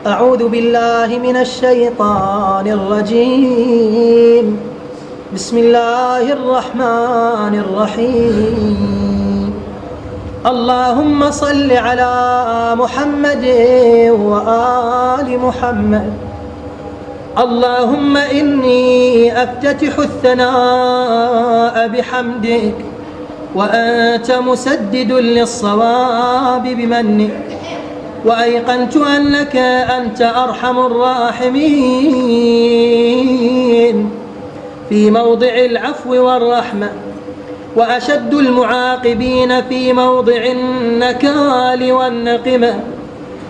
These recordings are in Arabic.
أعوذ بالله من الشيطان الرجيم. بسم الله الرحمن الرحيم. اللهم صل على محمد وآل محمد. اللهم إني أفتتح الثناء بحمدك وأنت مسدد للصواب بمنك، وأيقنت أنك أنت أرحم الراحمين في موضع العفو والرحمة، وأشد المعاقبين في موضع النكال والنقمة،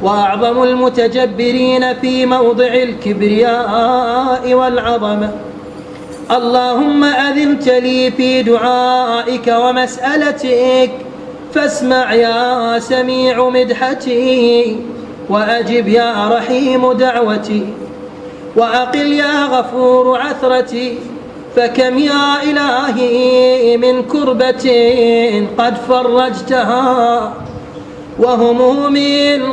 وأعظم المتجبرين في موضع الكبرياء والعظمة. اللهم أذنت لي في دعائك ومسألتك، فاسمع يا سميع مدحتي، وأجب يا رحيم دعوتي، وأقل يا غفور عثرتي. فكم يا إلهي من كربة قد فرجتها، وهموم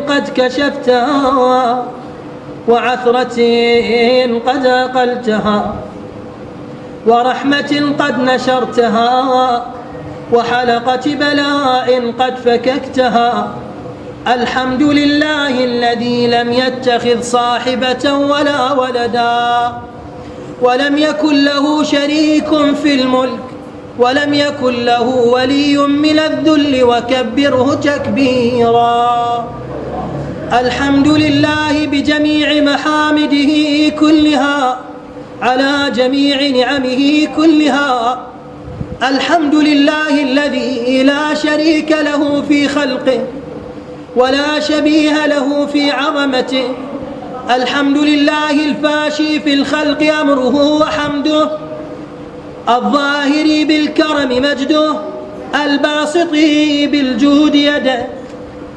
قد كشفتها، وعثرة قد أقلتها، ورحمة قد نشرتها، وحلقة بلاء قد فككتها. الحمد لله الذي لم يتخذ صاحبة ولا ولدا، ولم يكن له شريك في الملك، ولم يكن له ولي من الذل، وكبره تكبيرا. الحمد لله بجميع محامده كلها، على جميع نعمه كلها. الحمد لله الذي لا شريك له في خلقه، ولا شبيه له في عظمته. الحمد لله الفاشي في الخلق أمره وحمده، الظاهر بالكرم مجده، الباسط بالجود يده،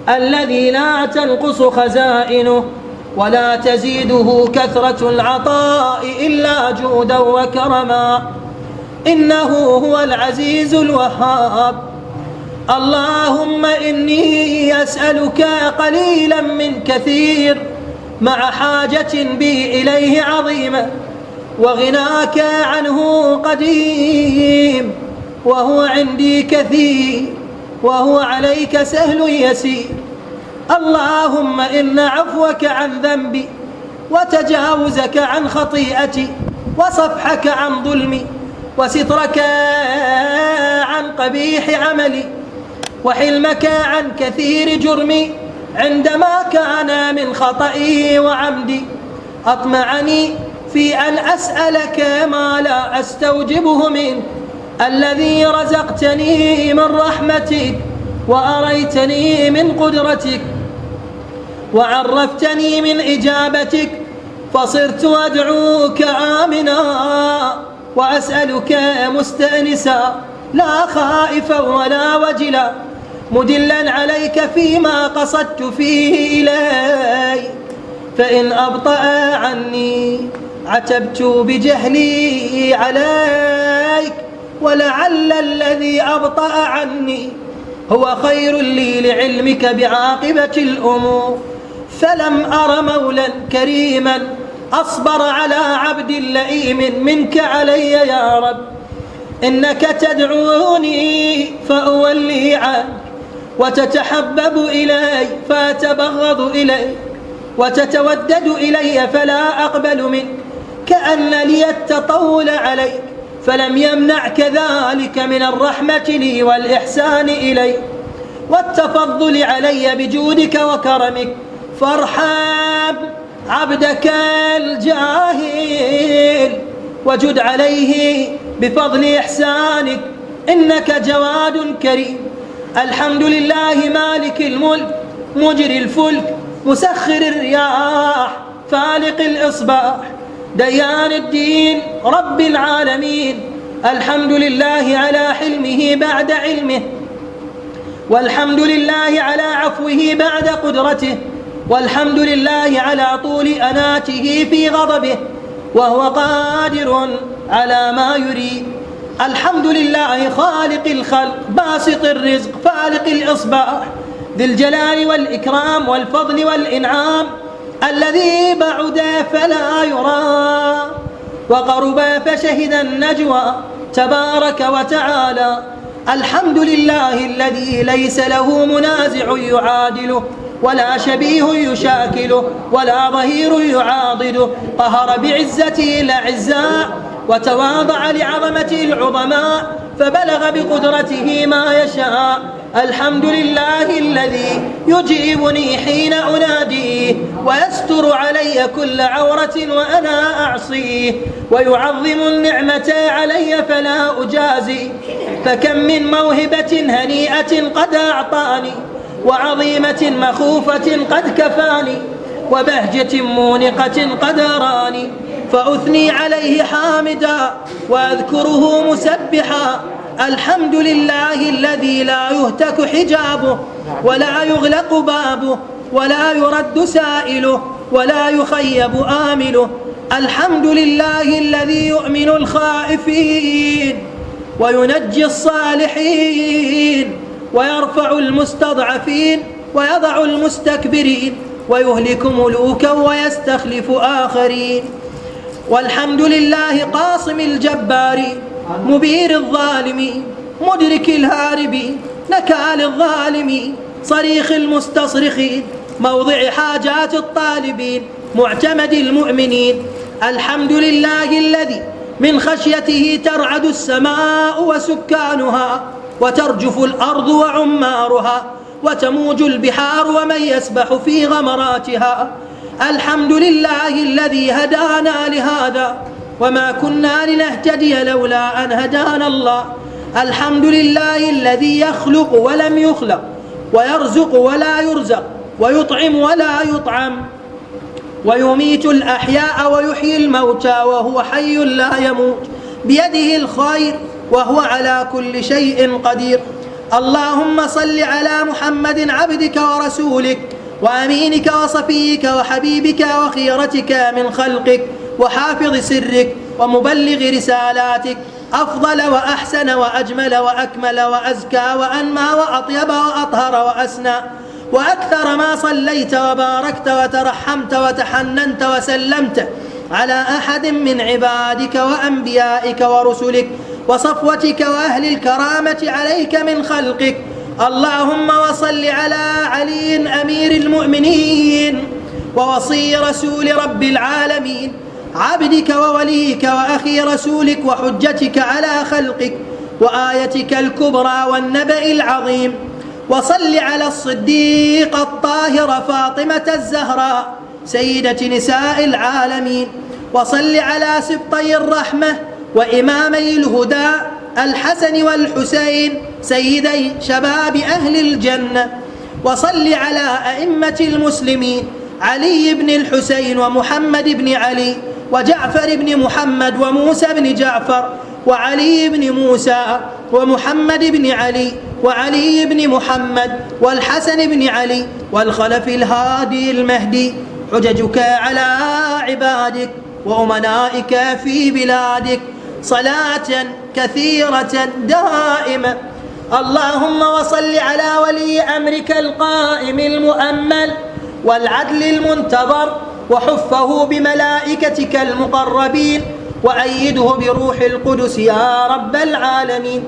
الذي لا تنقص خزائنه ولا تزيده كثرة العطاء إلا جودا وكرما. إنه هو العزيز الوهاب. اللهم إني أسألك قليلا من كثير، مع حاجة بي إليه عظيمة، وغناك عنه قديم، وهو عندي كثير، وهو عليك سهل يسير. اللهم إن عفوك عن ذنبي، وتجاوزك عن خطيئتي، وصفحك عن ظلمي، وسترك عن قبيح عملي، وحلمك عن كثير جرمي، عندما كان من خطئي وعمدي، أطمعني في أن أسألك ما لا أستوجبه منك، الذي رزقتني من رحمتك، وأريتني من قدرتك، وعرفتني من إجابتك، فصرت أدعوك آمنا، وأسألك مستأنسا، لا خائفا ولا وجلا، مدلا عليك فيما قصدت فيه إلي. فإن أبطأ عني عتبت بجهلي عليك، ولعل الذي أبطأ عني هو خير لي لعلمك بعاقبة الأمور. فلم أر مولا كريما أصبر على عبد لئيم منك علي يا رب. إنك تدعوني فأولي عنك، وتتحبب إلي فأتبغض إلي، وتتودد إلي فلا أقبل منك، كأن لي التطول عليك، فلم يمنعك ذلك من الرحمة لي والإحسان إلي والتفضل علي بجودك وكرمك. فارحم عبدك الجاهل، وجد عليه بفضل إحسانك، إنك جواد كريم. الحمد لله مالك الملك، مجري الفلك، مسخر الرياح، فالق الإصباح، ديان الدين، رب العالمين. الحمد لله على حلمه بعد علمه، والحمد لله على عفوه بعد قدرته، والحمد لله على طول أناته في غضبه، وهو قادر على ما يريد. الحمد لله خالق الخلق، باسط الرزق، فالق الإصباح، ذي الجلال والإكرام والفضل والإنعام، الذي بعد فلا يرى وقرب فشهد النجوى تبارك وتعالى. الحمد لله الذي ليس له منازع يعادله ولا شبيه يشاكله ولا ظهير يعاضده، قهر بعزته الأعزاء وتواضع لعظمته العظماء فبلغ بقدرته ما يشاء. الحمد لله الذي يجيبني حين أناديه ويستر علي كل عورة وأنا أعصيه ويعظم النعمة علي فلا أجازي. فكم من موهبة هنيئة قد أعطاني وعظيمة مخوفة قد كفاني وبهجة مونقة قد أراني، فأثني عليه حامدا وأذكره مسبحا. الحمد لله الذي لا يهتك حجابه ولا يغلق بابه ولا يرد سائله ولا يخيب آمله. الحمد لله الذي يؤمن الخائفين وينجي الصالحين ويرفع المستضعفين ويضع المستكبرين ويهلك ملوكا ويستخلف آخرين. والحمد لله قاصم الجبارين مبير الظالمين مدرك الهاربين نكال الظالمين صريخ المستصرخين موضع حاجات الطالبين معتمد المؤمنين. الحمد لله الذي من خشيته ترعد السماء وسكانها وترجف الأرض وعمارها وتموج البحار ومن يسبح في غمراتها. الحمد لله الذي هدانا لهذا وما كنا لنهتدي لولا أن هدانا الله. الحمد لله الذي يخلق ولم يخلق ويرزق ولا يرزق ويطعم ولا يطعم ويميت الأحياء ويحيي الموتى وهو حي لا يموت بيده الخير وهو على كل شيء قدير. اللهم صل على محمد عبدك ورسولك وأمينك وصفيك وحبيبك وخيرتك من خلقك وحافظ سرك ومبلغ رسالاتك، أفضل وأحسن وأجمل وأكمل وأزكى وأنمى وأطيب وأطهر وأسنى وأكثر ما صليت وباركت وترحمت وتحننت وسلمت على أحد من عبادك وأنبيائك ورسلك وصفوتك وأهل الكرامة عليك من خلقك. اللهم وصل على علي أمير المؤمنين ووصي رسول رب العالمين عبدك ووليك وأخي رسولك وحجتك على خلقك وآيتك الكبرى والنبأ العظيم. وصل على الصديقة الطاهرة فاطمة الزهراء سيدة نساء العالمين. وصل على سبطي الرحمة وإمامي الهدى الحسن والحسين سيدي شباب أهل الجنة. وصل على أئمة المسلمين علي بن الحسين ومحمد بن علي وجعفر بن محمد وموسى بن جعفر وعلي بن موسى ومحمد بن علي وعلي بن محمد والحسن بن علي والخلف الهادي المهدي. حججك على عبادك وأمنائك في بلادك صلاة كثيرة دائمة. اللهم وصل على ولي أمرك القائم المؤمل والعدل المنتظر وحفه بملائكتك المقربين وأيده بروح القدس يا رب العالمين.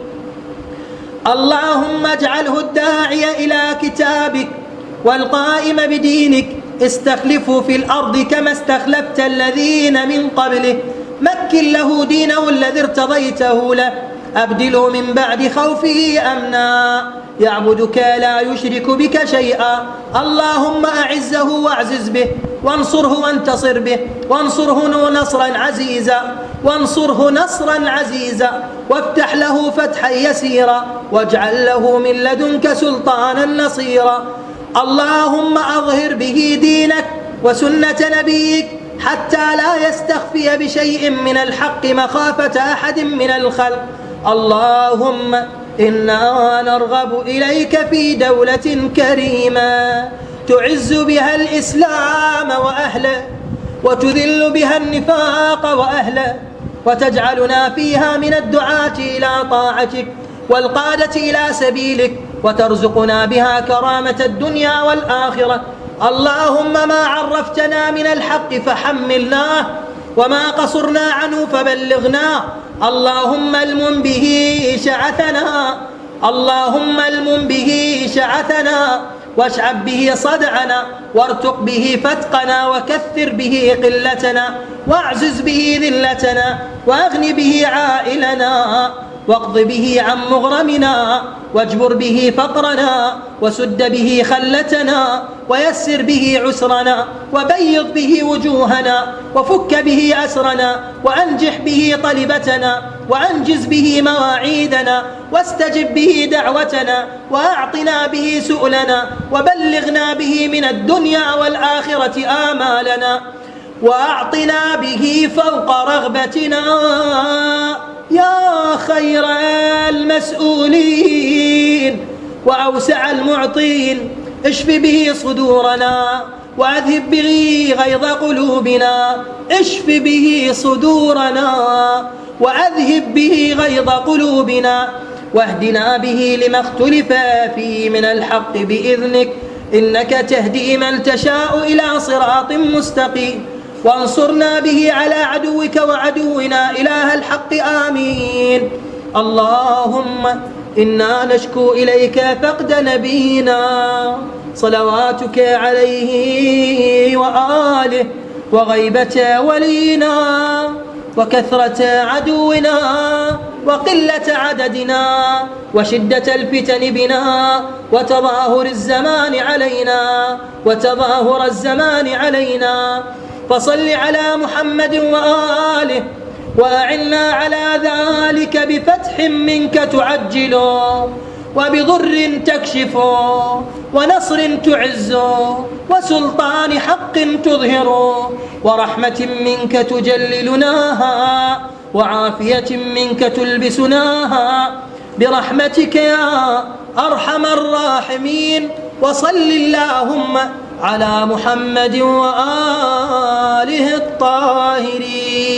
اللهم اجعله الداعي إلى كتابك والقائم بدينك استخلفه في الأرض كما استخلفت الذين من قبله. مكن له دينه الذي ارتضيته له أبدله من بعد خوفه أمنا يعبدك لا يشرك بك شيئا. اللهم أعزه واعزز به وانصره وانتصر به وانصره نصرا عزيزا وانصره نصرا عزيزا وافتح له فتحا يسيرا واجعل له من لدنك سلطانا نصيرا. اللهم أظهر به دينك وسنة نبيك حتى لا يستخفي بشيء من الحق مخافة أحد من الخلق. اللهم إنا نرغب إليك في دولة كريمة تعز بها الإسلام وأهله وتذل بها النفاق وأهله وتجعلنا فيها من الدعاة إلى طاعتك والقادة إلى سبيلك وترزقنا بها كرامة الدنيا والآخرة اللهم ما عرفتنا من الحق فحملناه، وما قصرنا عنه فبلغناه. اللهم المن به شعثنا، اللهم المن به شعثنا، واشعب به صدعنا، وارتق به فتقنا، وكثر به قلتنا، واعزز به ذلتنا، واغن به عائلنا، واقض به عن مغرمنا، واجبر به فقرنا، وسد به خلتنا، ويسر به عسرنا، وبيض به وجوهنا، وفك به أسرنا، وأنجح به طلبتنا، وأنجز به مواعيدنا، واستجب به دعوتنا، وأعطنا به سؤلنا، وبلغنا به من الدنيا والآخرة آمالنا، وأعطنا به فوق رغبتنا يا خير المسؤولين وأوسع المعطين. اشف به صدورنا، وأذهب به غيظ قلوبنا، اشف به صدورنا، وأذهب به غيظ قلوبنا، واهدنا به لما اختلف فيه من الحق بإذنك، إنك تهدي من تشاء إلى صراط مستقيم. وانصرنا به على عدوك وعدونا إله الحق آمين. اللهم إنا نشكو إليك فقد نبينا صلواتك عليه وآله، وغيبة ولينا، وكثرة عدونا، وقلة عددنا، وشدة الفتن بنا، وتظاهر الزمان علينا. فصل على محمد وآله، وأعنا على ذلك بفتح منك تعجله، وبضر تكشفه، ونصر تعزه، وسلطان حق تظهره، ورحمة منك تجللناها، وعافية منك تلبسناها، برحمتك يا أرحم الراحمين. وصل اللهم على محمد وآله الطاهرين.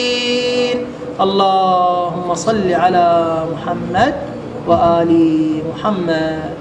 اللهم صل على محمد وآل محمد.